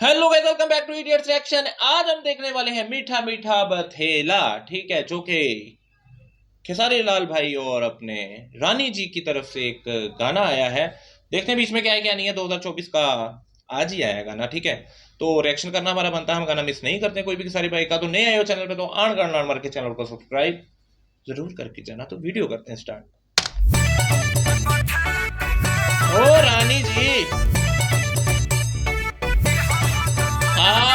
Hello guys, welcome back to idiots reaction. आज हम देखने वाले हैं मीठा मीठा बथेला, ठीक है, जो कि खेसारी लाल भाई और अपने रानी जी की तरफ से एक गाना आया है। देखते हैं बीच में क्या है क्या नहीं है। 2024 का आज ही आया गाना, ठीक है। तो रिएक्शन करना हमारा बनता है, हम गाना मिस नहीं करते कोई भी खेसारी भाई का। तो नए आए हो चैनल पे तो आन करना मार के चैनल को सब्सक्राइब जरूर करके जाना। तो वीडियो करते हैं स्टार्ट। ओ रानी जी, हाँ।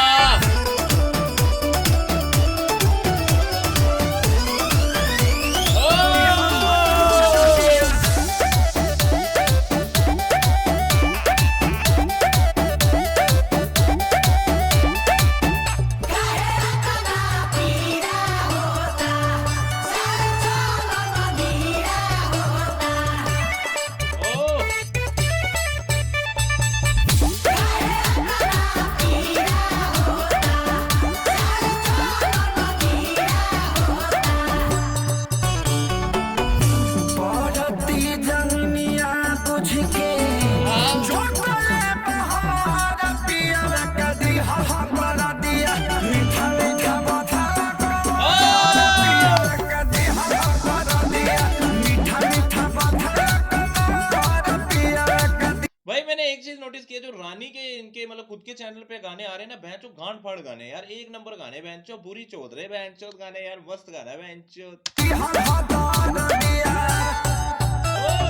भाई मैंने एक चीज नोटिस की है, जो रानी के इनके मतलब खुद के चैनल पे गाने आ रहे हैं ना, भैंचो गांड फाड़ गाने यार, एक नंबर गाने, भैंचो बुरी चौध रहे भैंचो गाने यार, मस्त गाना है भैंचो। ओ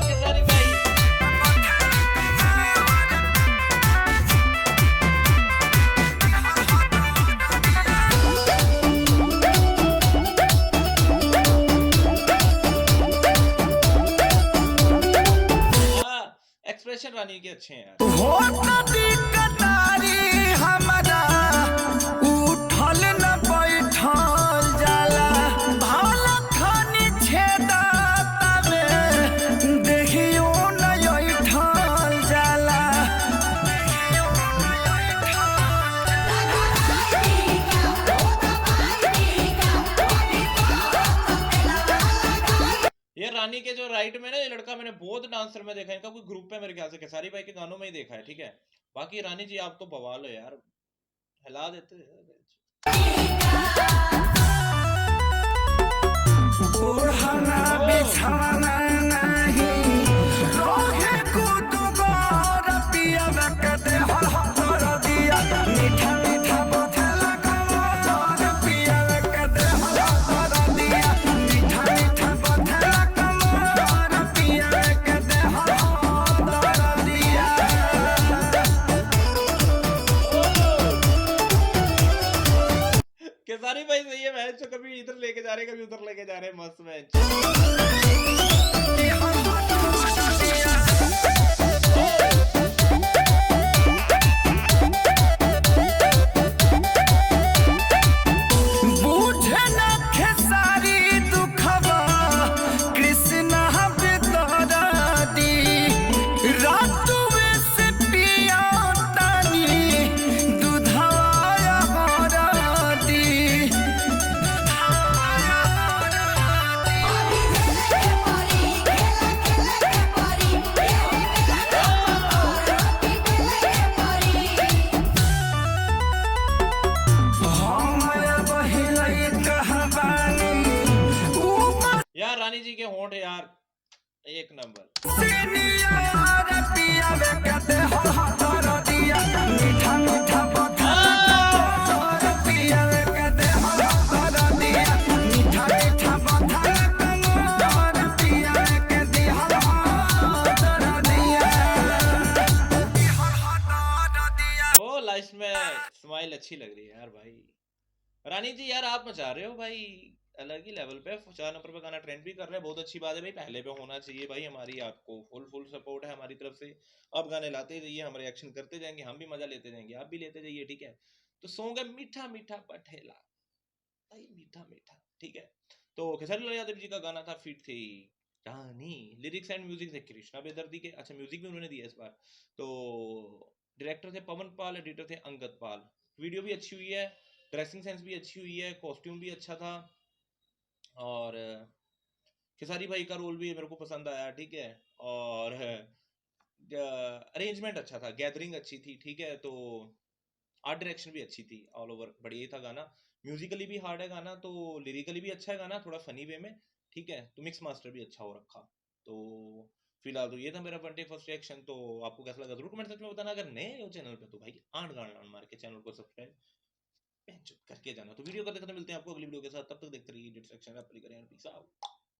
खेसारी भाई, एक्सप्रेशन रानी के अच्छे हैं यार। ये रानी के जो राइट में ना, ये लड़का मैंने बहुत डांसर में देखा है, इनका कोई ग्रुप है मेरे ख्याल से, खेसारी भाई के गानों में ही देखा है, ठीक है। बाकी रानी जी आप तो बवाल हो यार, हिला देते हैं। खेसारी भाई सही है मैच, कभी इधर लेके जा रहे कभी उधर लेके जा रहे, मस्त मैच। यार रानी जी के होंठ यार एक नंबर। ओ लास्ट में स्माइल अच्छी लग रही है यार भाई। रानी जी यार आप मचा रहे हो भाई, अलग ही लेवल पे। 4 नंबर पे गाना ट्रेंड भी कर रहे हैं, बहुत अच्छी बात है भाई, पहले पे होना चाहिए भाई। हमारी आपको फुल सपोर्ट है हमारी तरफ से। आप गाने लाते जाइए, हम रिएक्शन करते जाएंगे, हम भी मजा लेते जाएंगे, आप भी लेते जाइए, ठीक है। तो सॉन्ग है मीठा मीठा पठेला भाई, मीठा मीठा, ठीक है। तो खेसारी लाल यादव जी का गाना था, फिट थी रानी। लिरिक्स एंड म्यूजिक थे कृष्णा बेदर्दी के, अच्छा म्यूजिक भी उन्होंने दिया इस बार। तो डायरेक्टर थे पवन पाल, एडिटर थे अंगद पाल। वीडियो भी अच्छी हुई है, ड्रेसिंग सेंस भी अच्छी हुई है, कॉस्ट्यूम भी अच्छा था, और खेसारी भाई का रोल भी मेरे को पसंद आया, ठीक है। और अरेंजमेंट अच्छा था, गैदरिंग अच्छी थी, ठीक है। तो आर्ट डायरेक्शन भी अच्छी थी, ऑल ओवर बढ़िया ही था गाना। म्यूजिकली भी हार्ड है गाना, तो लिरिकली भी अच्छा है गाना, थोड़ा फनी वे में। ठीक है, तो मिक्स मास्टर भी अच्छा हो रखा। तो फिलहाल तो ये था मेरा वन टेक फर्स्ट रिएक्शन। तो आपको कैसा लगा जरूर कमेंट सेक्शन में बताना। अगर नए हो चैनल पे तो भाई आंट गांड मार के चैनल को सब्सक्राइब करके जाना। तो वीडियो करते करते मिलते हैं आपको अगली वीडियो के साथ, तब तक देखते रहिए इडियट सेक्शन। आप करें पीस आउट।